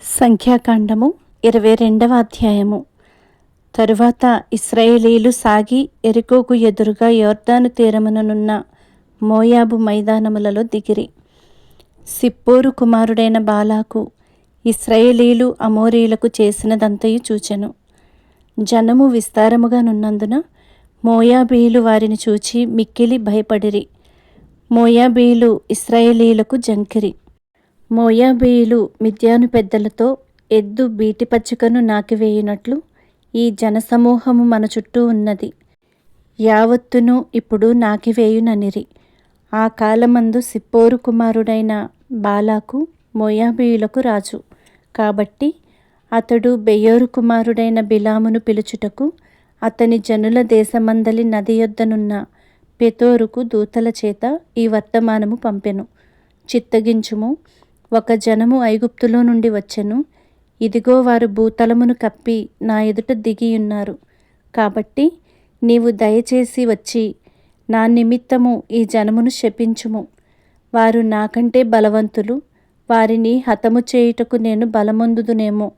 సంఖ్యాకాండము 22వ అధ్యాయము. తరువాత ఇశ్రాయేలీలు సాగి యెరికోకు ఎదురుగా యొర్దాను తీరముననున్న మోయాబు మైదానములలో దిగిరి. సిప్పోరు కుమారుడైన బాలాకు ఇశ్రాయేలీలు అమోరీయులకు చేసినదంతయు చూచెను. జనము విస్తారముగా నున్నందున మోయాబీయులు వారిని చూచి మిక్కిలి భయపడిరి. మోయాబీయులు ఇశ్రాయేలీయులకు జంకిరి. మోయాబీయులు మిద్యాను పెద్దలతో ఎద్దు బీటిపచ్చికను నాకివేయునట్లు ఈ జనసమూహము మన చుట్టూ ఉన్నది, యావత్తును ఇప్పుడు నాకివేయుననిరి. ఆ కాలమందు సిప్పోరు కుమారుడైన బాలాకు మోయాబీయులకు రాజు. కాబట్టి అతడు బెయోరు కుమారుడైన బిలామును పిలుచుటకు అతని జనుల దేశమందలి నది యొద్దనున్న పెతోరుకు దూతల చేత ఈ వర్తమానము పంపెను. చిత్తగించుము, ఒక జనము ఐగుప్తులో నుండి వచ్చెను. ఇదిగో వారు భూతలమును కప్పి నా ఎదుట దిగియున్నారు. కాబట్టి నీవు దయచేసి వచ్చి నా నిమిత్తము ఈ జనమును శపించుము. వారు నాకంటే బలవంతులు, వారిని హతము చేయుటకు నేను బలమొందుదునేమో.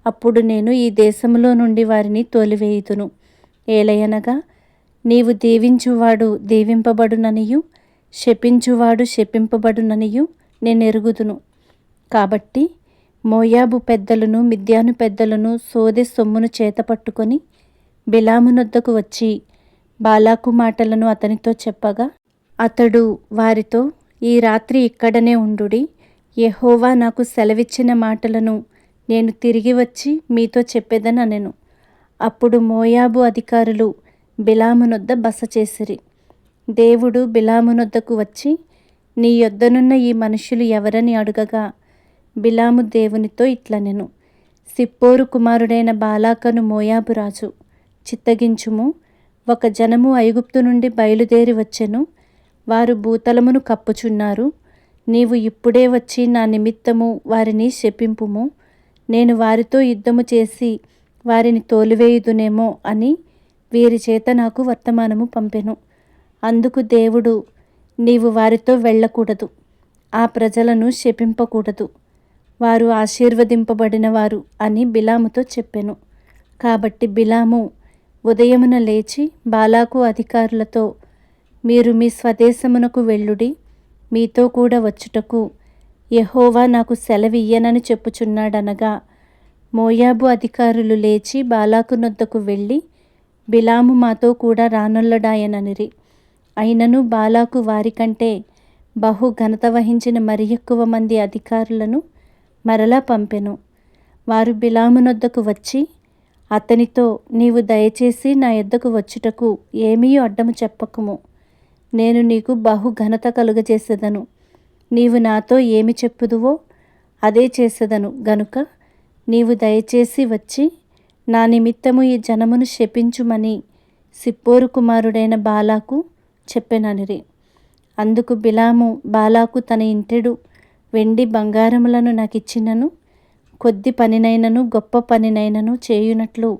అప్పుడు నేను ఈ దేశములో నుండి వారిని తోలివేయుదును. ఏలయనగా నీవు దీవించువాడు దీవింపబడుననియు శపించువాడు శపింపబడుననియు నేనెరుగుదును. కాబట్టి మోయాబు పెద్దలను మిద్యాను పెద్దలను సోదె సొమ్మును చేతపట్టుకొని బిలామునొద్దకు వచ్చి బాలాకు మాటలను అతనితో చెప్పగా, అతడు వారితో, ఈ రాత్రి ఇక్కడనే ఉండుడి. యెహోవా నాకు సెలవిచ్చిన మాటలను నేను తిరిగి వచ్చి మీతో చెప్పెదనెను. అప్పుడు మోయాబు అధికారులు బిలామునొద్ద బస చేసిరి. దేవుడు బిలామునొద్దకు వచ్చి, నీ యొద్దనున్న ఈ మనుష్యులు ఎవరని అడుగగా, బిలాము దేవునితో ఇట్లనెను, సిప్పోరు కుమారుడైన బాలాకను మోయాబు రాజు. చిత్తగించుము, ఒక జనము ఐగుప్తు నుండి బయలుదేరి వచ్చెను. వారు భూతలమును కప్పుచున్నారు. నీవు ఇప్పుడే వచ్చి నా నిమిత్తము వారిని శపింపుము. నేను వారితో యుద్ధము చేసి వారిని తోలివేయుదునేమో అని వీరి చేత నాకు వర్తమానము పంపెను. అందుకు దేవుడు, నీవు వారితో వెళ్ళకూడదు, ఆ ప్రజలను శపింపకూడదు, వారు ఆశీర్వదింపబడిన వారు అని బిలాముతో చెప్పెను. కాబట్టి బిలాము ఉదయమున లేచి బాలాకు అధికారులతో, మీరు మీ స్వదేశమునకు వెళ్ళుడి, మీతో కూడా వచ్చుటకు యెహోవా నాకు సెలవియ్యనని చెప్పుచున్నాడనగా, మోయాబు అధికారులు లేచి బాలాకునొద్దకు వెళ్ళి, బిలాము మాతో కూడా రానొల్లడాయననిరి. అయినను బాలాకు వారికంటే బహు ఘనత వహించిన మరి ఎక్కువ మంది అధికారులను మరలా పంపెను. వారు బిలామునొద్దకు వచ్చి అతనితో, నీవు దయచేసి నా యొద్దకు వచ్చుటకు ఏమీ అడ్డము చెప్పకుము. నేను నీకు బహు ఘనత కలుగజేసెదను. నీవు నాతో ఏమి చెప్పుదువో అదే చేసెదను గనుక నీవు దయచేసి వచ్చి నా నిమిత్తము ఈ జనమును శపించుమని సిప్పోరు కుమారుడైన బాలాకు చెప్పెననిరి. అందుకు బిలాము, బాలాకు తన ఇంటెడు వెండి బంగారములను నాకిచ్చినను కొద్ది పనినైనను గొప్ప పనినైనను చేయునట్లు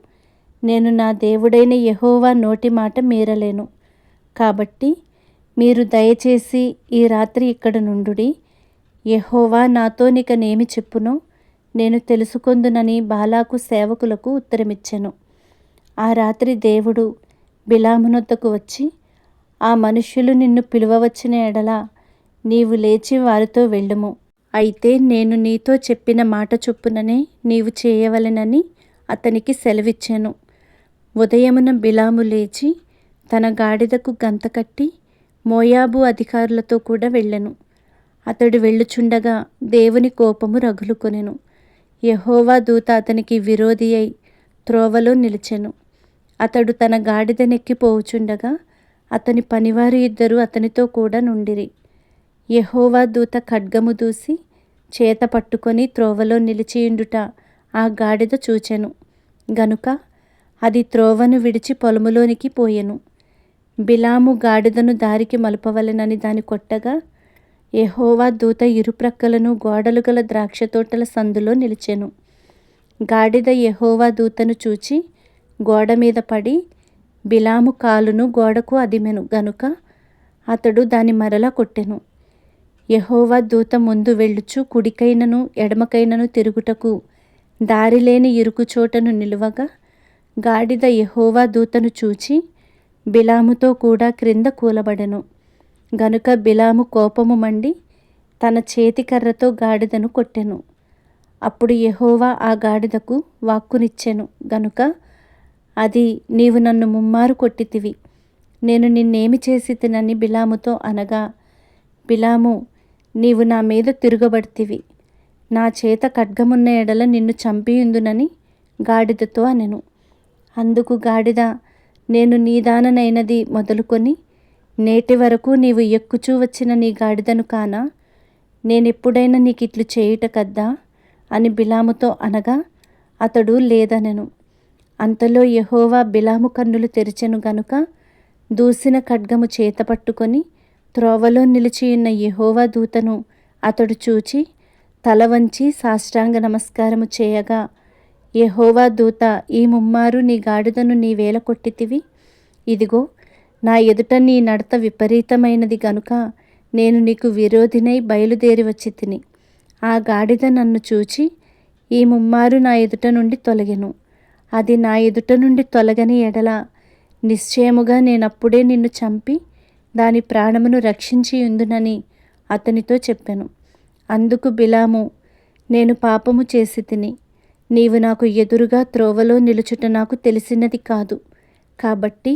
నేను నా దేవుడైన యెహోవా నోటి మాట మీరలేను. కాబట్టి మీరు దయచేసి ఈ రాత్రి ఇక్కడ నుండుడి. యెహోవా నాతో నికనేమి చెప్పునో నేను తెలుసుకొందునని బాలాకు సేవకులకు ఉత్తరమిచ్చెను. ఆ రాత్రి దేవుడు బిలామునొద్దకు వచ్చి, ఆ మనుష్యులు నిన్ను పిలువవచ్చిన ఎడల నీవు లేచి వారితో వెళ్ళుము. అయితే నేను నీతో చెప్పిన మాట చొప్పుననే నీవు చేయవలెనని అతనికి సెలవిచ్చాను. ఉదయమున బిలాము లేచి తన గాడిదకు గంత కట్టి మోయాబు అధికారులతో కూడా వెళ్ళెను. అతడు వెళ్ళుచుండగా దేవుని కోపము రగులుకొనెను. యెహోవా దూత అతనికి విరోధి అయి త్రోవలో నిలిచెను. అతడు తన గాడిదనెక్కి పోవుచుండగా అతని పనివారు ఇద్దరు అతనితో కూడా నుండిరి. యెహోవా దూత ఖడ్గము దూసి చేత పట్టుకొని త్రోవలో నిలిచియుండుట ఆ గాడిద చూచెను గనుక అది త్రోవను విడిచి పొలములోనికి పోయెను. బిలాము గాడిదను దారికి మలుపవలెనని దాని కొట్టగా, యెహోవా దూత ఇరుప్రక్కలను గోడలు గల ద్రాక్ష తోటల సందులో నిలిచెను. గాడిద యెహోవా దూతను చూచి గోడ మీద పడి బిలాము కాలును గోడకు అదిమెను గనుక అతడు దాని మరలా కొట్టెను. యెహోవా దూత ముందు వెళ్ళుచు కుడికైనను ఎడమకైనను తిరుగుటకు దారిలేని ఇరుకు చోటను నిలువగా గాడిద యెహోవా దూతను చూచి బిలాముతో కూడా క్రింద కూలబడెను. గనుక బిలాము కోపము మండి తన చేతికర్రతో గాడిదను కొట్టెను. అప్పుడు యెహోవా ఆ గాడిదకు వాక్కునిచ్చెను గనుక అది, నీవు నన్ను ముమ్మారు కొట్టితివి, నేను నిన్నేమి చేసితినని బిలాముతో అనగా, బిలాము, నీవు నా మీద తిరుగబడితివి, నా చేత ఖడ్గమున్న ఎడల నిన్ను చంపియుందునని గాడిదతో అనెను. అందుకు గాడిద, నేను నీదాననైనది మొదలుకొని నేటి వరకు నీవు ఎక్కుచూ వచ్చిన నీ గాడిదను కానా, నేనెప్పుడైనా నీకిట్లు చేయుట కద్దా అని బిలాముతో అనగా అతడు లేదనెను. అంతలో యెహోవా బిలాము కన్నులు తెరిచెను గనుక దూసిన ఖడ్గము చేత పట్టుకొని త్రోవలో నిలిచియున్న యెహోవా దూతను అతడు చూచి తల వంచి సాష్టాంగ నమస్కారము చేయగా, యెహోవా దూత, ఈ ముమ్మారు నీ గాడిదను నీవేల కొట్టితివి? ఇదిగో, నా ఎదుట నీ నడత విపరీతమైనది గనుక నేను నీకు విరోధినై బయలుదేరి వచ్చి తిని. ఆ గాడిద నన్ను చూచి ఈ ముమ్మారు నా ఎదుట నుండి తొలగెను. అది నా ఎదుట నుండి తొలగని ఎడల నిశ్చయముగా నేనప్పుడే నిన్ను చంపి దాని ప్రాణమును రక్షించి ఉందునని అతనితో చెప్పెను. అందుకు బిలాము, నేను పాపము చేసి తిని, నీవు నాకు ఎదురుగా త్రోవలో నిలుచుట నాకు తెలిసినది కాదు. కాబట్టి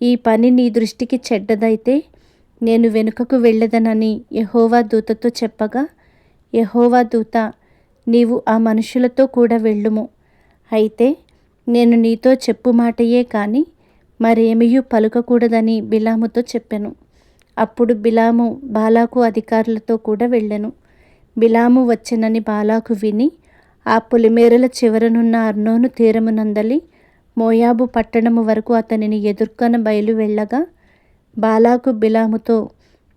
ఈ పని నీ దృష్టికి చెడ్డదైతే నేను వెనుకకు వెళ్ళదనని యెహోవా దూతతో చెప్పగా, యెహోవా దూత, నీవు ఆ మనుషులతో కూడా వెళ్ళుము. అయితే నేను నీతో చెప్పు మాటయే కాని మరేమియూ పలుకకూడదని బిలాముతో చెప్పెను. అప్పుడు బిలాము బాలాకు అధికారులతో కూడా వెళ్ళెను. బిలాము వచ్చెనని బాలాకు విని ఆ పొలిమేరల చివరనున్న అర్నోను తీరమునందలి మోయాబు పట్టణము వరకు అతనిని ఎదుర్కొన బయలు వెళ్ళగా, బాలాకు బిలాముతో,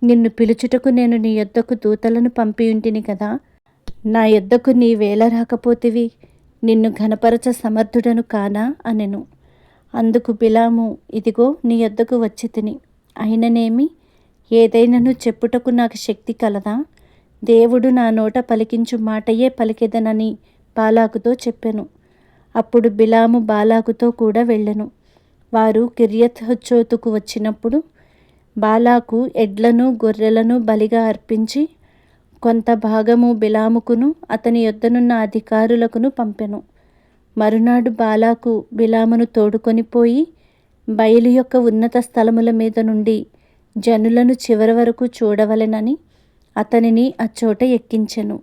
నిన్ను పిలుచుటకు నేను నీ యొద్దకు దూతలను పంపియుంటిని కదా, నా యొద్దకు నీవేల రాకపోతివి? నిన్ను ఘనపరచ సమర్థుడను కానా అనెను. అందుకు బిలాము, ఇదిగో నీ యొద్దకు వచ్చి తిని, అయిననేమి? ఏదైనను చెప్పుటకు నాకు శక్తి కలదా? దేవుడు నా నోట పలికించు మాటయే పలికెదనని బాలాకుతో చెప్పెను. అప్పుడు బిలాము బాలాకుతో కూడా వెళ్ళెను. వారు కిర్యత్ హుచ్చోతుకు వచ్చినప్పుడు బాలాకు ఎడ్లను గొర్రెలను బలిగా అర్పించి కొంత భాగము బిలాముకును అతని యొద్దనున్న అధికారులకును పంపెను. మరునాడు బాలాకు బిలామును తోడుకొని పోయి బయలు యొక్క ఉన్నత స్థలముల మీద నుండి జనులను చివరి వరకు చూడవలెనని అతనిని అచ్చోట ఎక్కించెను.